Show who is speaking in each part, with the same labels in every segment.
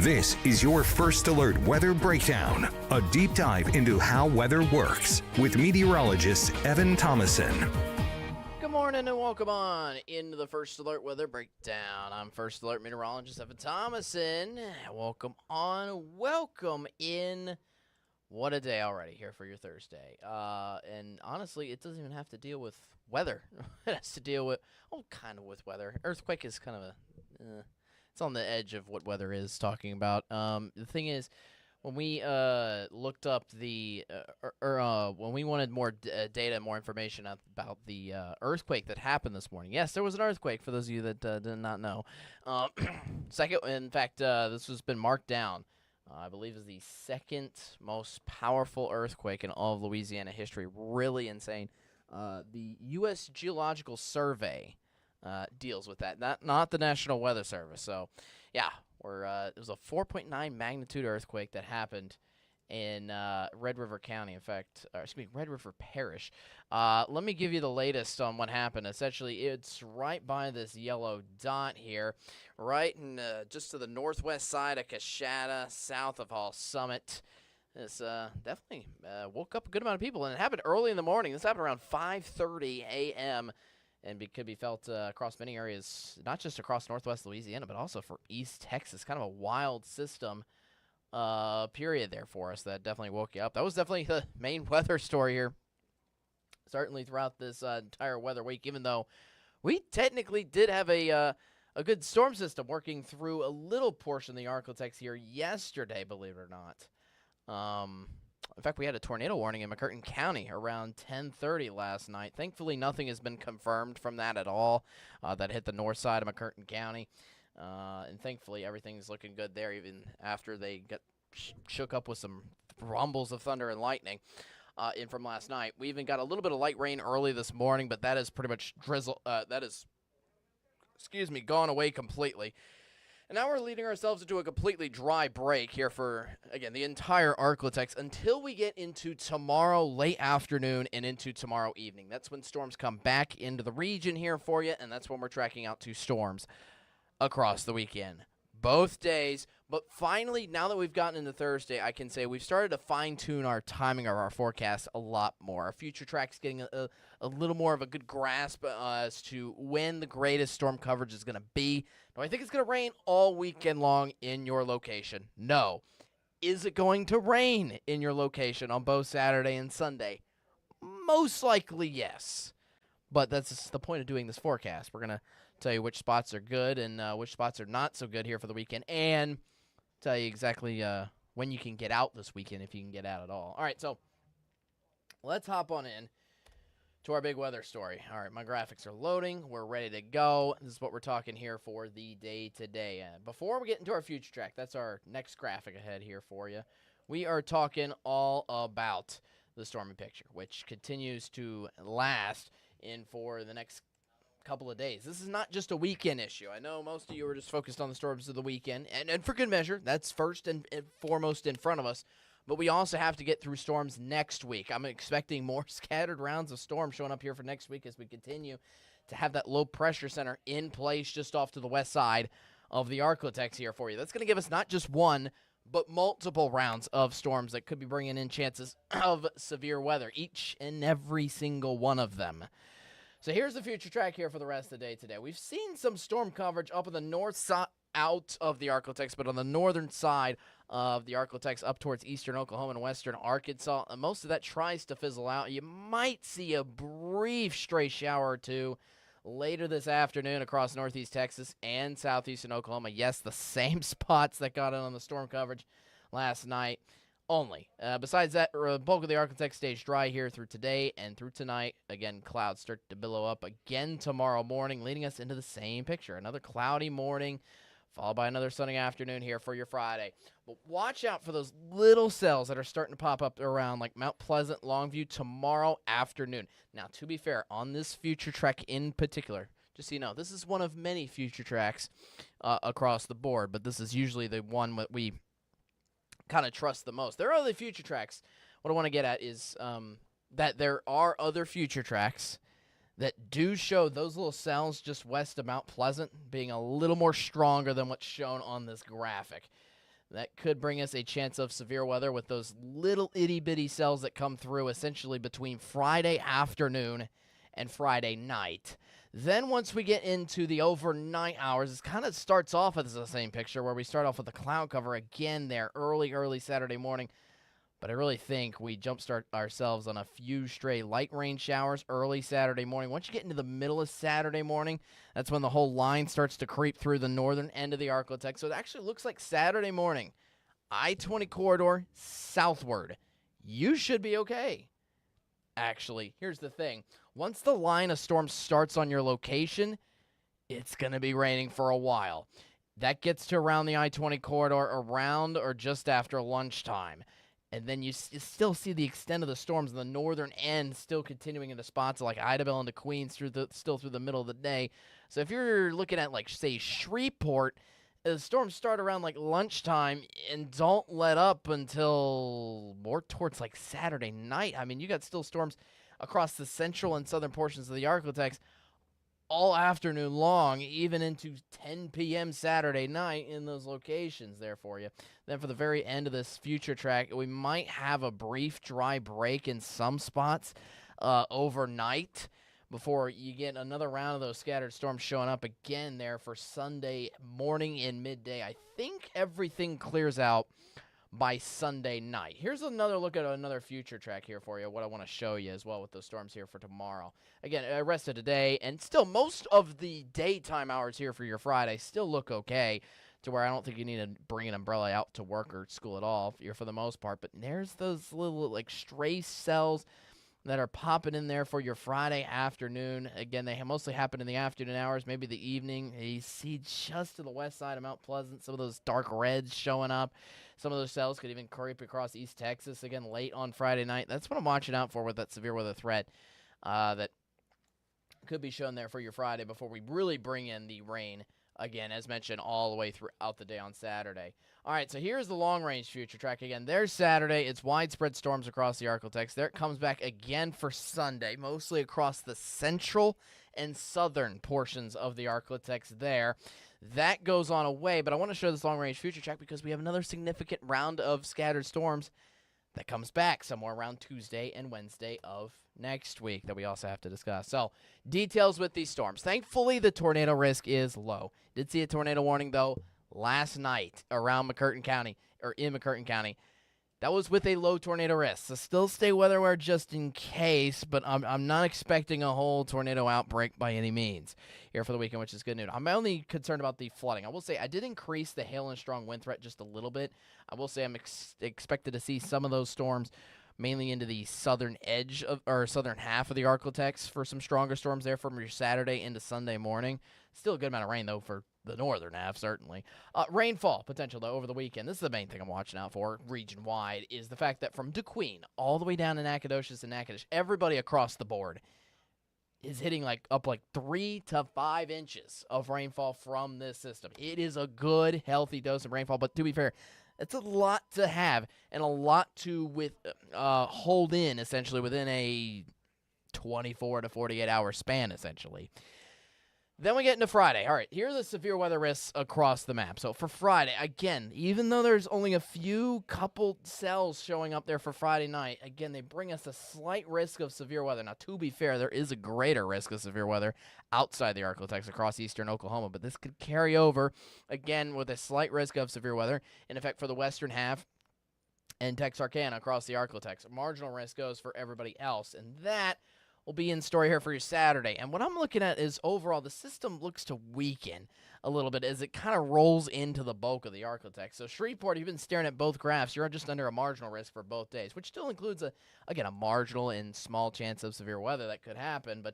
Speaker 1: This is your First Alert Weather Breakdown, a deep dive into how weather works with meteorologist Evan Thomason.
Speaker 2: Good morning and welcome on into the First Alert Weather Breakdown. I'm First Alert Meteorologist Evan Thomason. Welcome on, welcome in. What a day already here for your Thursday. And honestly, it doesn't even have to deal with weather. It has to deal with, kind of with weather. Earthquake is kind of it's on the edge of what weather is talking about. The thing is, when we looked up when we wanted more data, more information about the earthquake that happened this morning. Yes, there was an earthquake, for those of you that did not know. Second, in fact, this has been marked down. I believe is the second most powerful earthquake in all of Louisiana history. Really insane. The U.S. Geological Survey deals with that, not the National Weather Service. So, yeah, it was a 4.9 magnitude earthquake that happened in Red River County. In fact, Red River Parish. Let me give you the latest on what happened. Essentially, it's right by this yellow dot here, right in just to the northwest side of Coshada, south of Hall Summit. This definitely woke up a good amount of people, and it happened early in the morning. This happened around 5:30 a.m., and it could be felt across many areas, not just across northwest Louisiana, but also for East Texas. Kind of a wild system period there for us that definitely woke you up. That was definitely the main weather story here, certainly throughout this entire weather week, even though we technically did have a good storm system working through a little portion of the ArkLaTex here yesterday, believe it or not. In fact, we had a tornado warning in McCurtain County around 10:30 last night. Thankfully, nothing has been confirmed from that at all that hit the north side of McCurtain County. And thankfully, everything's looking good there, even after they got shook up with some rumbles of thunder and lightning in from last night. We even got a little bit of light rain early this morning, but that is pretty much drizzle. That is, gone away completely. And now we're leading ourselves into a completely dry break here for, again, the entire ArkLaTex until we get into tomorrow late afternoon and into tomorrow evening. That's when storms come back into the region here for you, and that's when we're tracking out 2 storms across the weekend. Both days, but finally, now that we've gotten into Thursday, I can say we've started to fine-tune our timing of our forecast a lot more. Our future track's getting a little more of a good grasp as to when the greatest storm coverage is going to be. Do I think it's going to rain all weekend long in your location? No. Is it going to rain in your location on both Saturday and Sunday? Most likely, yes. But that's the point of doing this forecast. We're going to tell you which spots are good and which spots are not so good here for the weekend, and tell you exactly when you can get out this weekend, if you can get out at all. All right, so let's hop on in to our big weather story. All right, my graphics are loading. We're ready to go. This is what we're talking here for the day today. Before we get into our future track, that's our next graphic ahead here for you. We are talking all about the stormy picture, which continues to last in for the next couple of days. This is not just a weekend issue. I know most of you are just focused on the storms of the weekend, and for good measure, that's first and foremost in front of us. But we also have to get through storms next week. I'm expecting more scattered rounds of storms showing up here for next week as we continue to have that low pressure center in place just off to the west side of the ArkLaTex here for you. That's going to give us not just one, but multiple rounds of storms that could be bringing in chances of severe weather, each and every single one of them. So here's the future track here for the rest of the day today. We've seen some storm coverage up on the north side out of the ArkLaTex, but on the northern side of the ArkLaTex up towards eastern Oklahoma and western Arkansas, most of that tries to fizzle out. You might see a brief stray shower or two later this afternoon across northeast Texas and southeastern Oklahoma. Yes, the same spots that got in on the storm coverage last night. Only. Besides that, bulk of the ArkLaTex stays dry here through today and through tonight. Again, clouds start to billow up again tomorrow morning, leading us into the same picture. Another cloudy morning, followed by another sunny afternoon here for your Friday. But watch out for those little cells that are starting to pop up around like Mount Pleasant, Longview tomorrow afternoon. Now, to be fair, on this future track in particular, just so you know, this is one of many future tracks across the board, but this is usually the one that we kind of trust the most. There are other future tracks. What I want to get at is that there are other future tracks that do show those little cells just west of Mount Pleasant being a little more stronger than what's shown on this graphic. That could bring us a chance of severe weather with those little itty-bitty cells that come through essentially between Friday afternoon and Friday night. Then once we get into the overnight hours, it kind of starts off as the same picture where we start off with the cloud cover again there early Saturday morning. But I really think we jumpstart ourselves on a few stray light rain showers early Saturday morning. Once you get into the middle of Saturday morning, that's when the whole line starts to creep through the northern end of the ArkLaTex. So it actually looks like Saturday morning, I-20 corridor southward. You should be okay. Actually, here's the thing. Once the line of storms starts on your location, it's going to be raining for a while. That gets to around the I-20 corridor around or just after lunchtime. And then you still see the extent of the storms in the northern end still continuing into spots like Idabel into Queens still through the middle of the day. So if you're looking at, like, say, Shreveport, the storms start around, like, lunchtime and don't let up until more towards, like, Saturday night. I mean, you got still storms across the central and southern portions of the ArkLaTex all afternoon long, even into 10 p.m. Saturday night in those locations there for you. Then for the very end of this future track, we might have a brief dry break in some spots overnight before you get another round of those scattered storms showing up again there for Sunday morning and midday. I think everything clears out by Sunday night. Here's another look at another future track here for you, what I want to show you as well with those storms here for tomorrow. Again, rest of today, and still most of the daytime hours here for your Friday still look okay to where I don't think you need to bring an umbrella out to work or school at all for the most part. But there's those little, like, stray cells that are popping in there for your Friday afternoon. Again, they mostly happen in the afternoon hours, maybe the evening. You see just to the west side of Mount Pleasant, some of those dark reds showing up. Some of those cells could even creep across East Texas again late on Friday night. That's what I'm watching out for with that severe weather threat that could be shown there for your Friday before we really bring in the rain again, as mentioned, all the way throughout the day on Saturday. All right, so here's the long-range future track again. There's Saturday. It's widespread storms across the ArkLaTex. There it comes back again for Sunday, mostly across the central and southern portions of the ArkLaTex there. That goes on away, but I want to show this long-range future track because we have another significant round of scattered storms that comes back somewhere around Tuesday and Wednesday of next week that we also have to discuss. So, details with these storms. Thankfully, the tornado risk is low. Did see a tornado warning, though, last night around McCurtain County, or in McCurtain County. That was with a low tornado risk. So still stay weather-aware just in case, but I'm not expecting a whole tornado outbreak by any means here for the weekend, which is good news. I'm only concerned about the flooding. I will say I did increase the hail and strong wind threat just a little bit. I will say I'm expected to see some of those storms mainly into the southern edge of, or southern half of the ArkLaTex for some stronger storms there from your Saturday into Sunday morning. Still a good amount of rain, though, for the northern half, certainly. Rainfall potential, though, over the weekend. This is the main thing I'm watching out for region-wide, is the fact that from DeQueen all the way down to Nacogdoches and Natchitoches, everybody across the board is hitting up 3 to 5 inches of rainfall from this system. It is a good, healthy dose of rainfall, but to be fair, it's a lot to have and a lot to hold in, essentially, within a 24 to 48-hour span, essentially. Then we get into Friday. All right, here are the severe weather risks across the map. So for Friday, again, even though there's only a few couple cells showing up there for Friday night, again, they bring us a slight risk of severe weather. Now, to be fair, there is a greater risk of severe weather outside the ArkLaTex across eastern Oklahoma, but this could carry over, again, with a slight risk of severe weather, in effect for the western half and Texarkana across the ArkLaTex. Marginal risk goes for everybody else, and that will be in store here for your Saturday. And what I'm looking at is overall the system looks to weaken a little bit as it kind of rolls into the bulk of the ArkLaTex. So Shreveport, you've been staring at both graphs, you're just under a marginal risk for both days, which still includes, a marginal and small chance of severe weather that could happen, but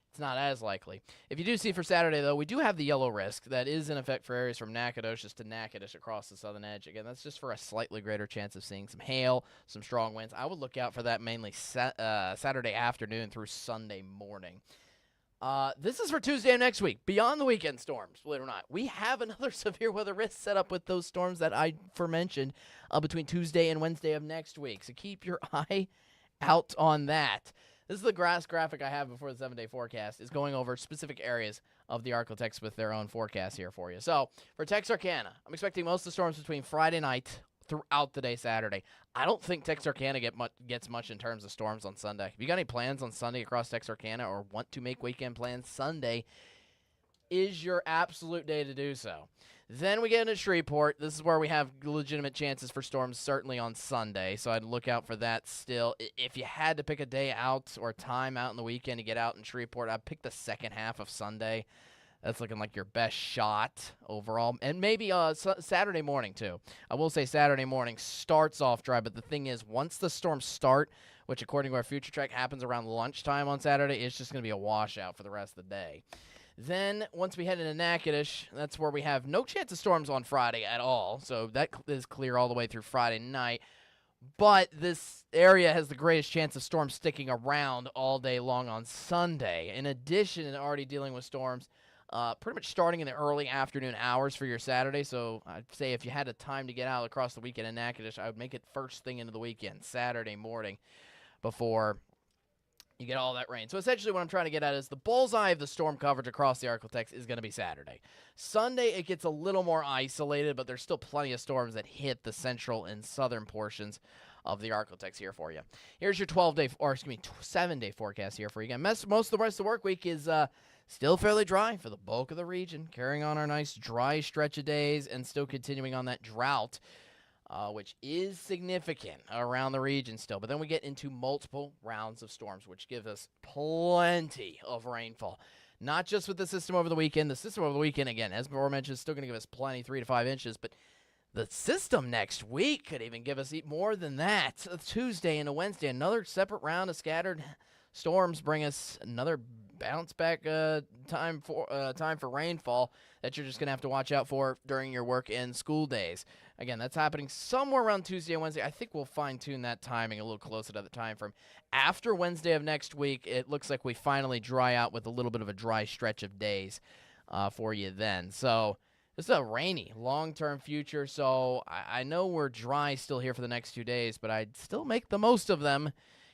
Speaker 2: it's not as likely. If you do see for Saturday, though, we do have the yellow risk that is in effect for areas from Nacogdoches to Natchitoches across the southern edge. Again, that's just for a slightly greater chance of seeing some hail, some strong winds. I would look out for that mainly Saturday afternoon through Sunday morning. This is for Tuesday of next week, beyond the weekend storms, believe it or not. We have another severe weather risk set up with those storms that I mentioned between Tuesday and Wednesday of next week. So keep your eye out on that. This is the graphic I have before the 7-day forecast. Is going over specific areas of the ArkLaTex with their own forecast here for you. So for Texarkana, I'm expecting most of the storms between Friday night throughout the day Saturday. I don't think Texarkana gets much in terms of storms on Sunday. If you got any plans on Sunday across Texarkana or want to make weekend plans, Sunday is your absolute day to do so. Then we get into Shreveport. This is where we have legitimate chances for storms, certainly on Sunday, so I'd look out for that still. If you had to pick a day out or time out in the weekend to get out in Shreveport, I'd pick the second half of Sunday. That's looking like your best shot overall. And maybe Saturday morning, too. I will say Saturday morning starts off dry, but the thing is, once the storms start, which according to our future track happens around lunchtime on Saturday, it's just going to be a washout for the rest of the day. Then, once we head into Natchitoches, that's where we have no chance of storms on Friday at all. So that is clear all the way through Friday night. But this area has the greatest chance of storms sticking around all day long on Sunday. In addition, already dealing with storms pretty much starting in the early afternoon hours for your Saturday. So I'd say if you had a time to get out across the weekend in Natchitoches, I would make it first thing into the weekend, Saturday morning, before you get all that rain. So essentially what I'm trying to get at is the bullseye of the storm coverage across the ArkLaTex is going to be Saturday. Sunday, it gets a little more isolated, but there's still plenty of storms that hit the central and southern portions of the ArkLaTex here for you. Here's your 7-day forecast here for you. Again, most of the rest of the work week is still fairly dry for the bulk of the region, carrying on our nice dry stretch of days and still continuing on that drought, which is significant around the region still. But then we get into multiple rounds of storms, which gives us plenty of rainfall. Not just with the system over the weekend. The system over the weekend, again, as before mentioned, is still going to give us plenty, 3 to 5 inches. But the system next week could even give us more than that. A Tuesday and a Wednesday, another separate round of scattered storms bring us another bounce back time for rainfall that you're just going to have to watch out for during your work and school days. Again, that's happening somewhere around Tuesday and Wednesday. I think we'll fine-tune that timing a little closer to the time frame. After Wednesday of next week, it looks like we finally dry out with a little bit of a dry stretch of days for you then. So this is a rainy long-term future, so I know we're dry still here for the next 2 days, but I'd still make the most of them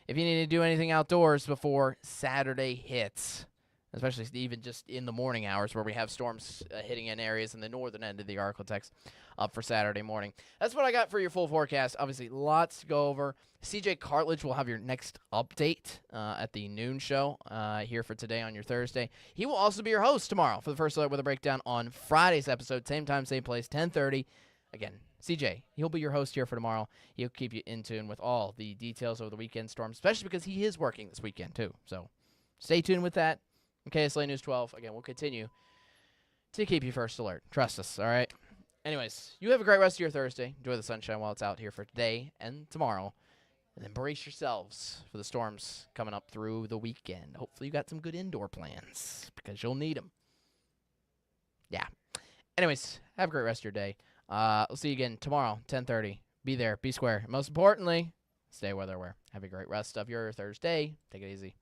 Speaker 2: if you need to do anything outdoors before Saturday hits, especially even just in the morning hours where we have storms hitting in areas in the northern end of the ArkLaTex up for Saturday morning. That's what I got for your full forecast. Obviously, lots to go over. CJ Cartledge will have your next update at the noon show here for today on your Thursday. He will also be your host tomorrow for the First Alert Weather Breakdown on Friday's episode. Same time, same place, 10:30. Again, CJ, he'll be your host here for tomorrow. He'll keep you in tune with all the details over the weekend storm, especially because he is working this weekend too. So stay tuned with that. KSLA News 12. Again, we'll continue to keep you first alert. Trust us, all right? Anyways, you have a great rest of your Thursday. Enjoy the sunshine while it's out here for today and tomorrow. And then brace yourselves for the storms coming up through the weekend. Hopefully you got some good indoor plans because you'll need them. Yeah. Anyways, have a great rest of your day. We'll see you again tomorrow, 10:30. Be there. Be square. And most importantly, stay weather aware. Have a great rest of your Thursday. Take it easy.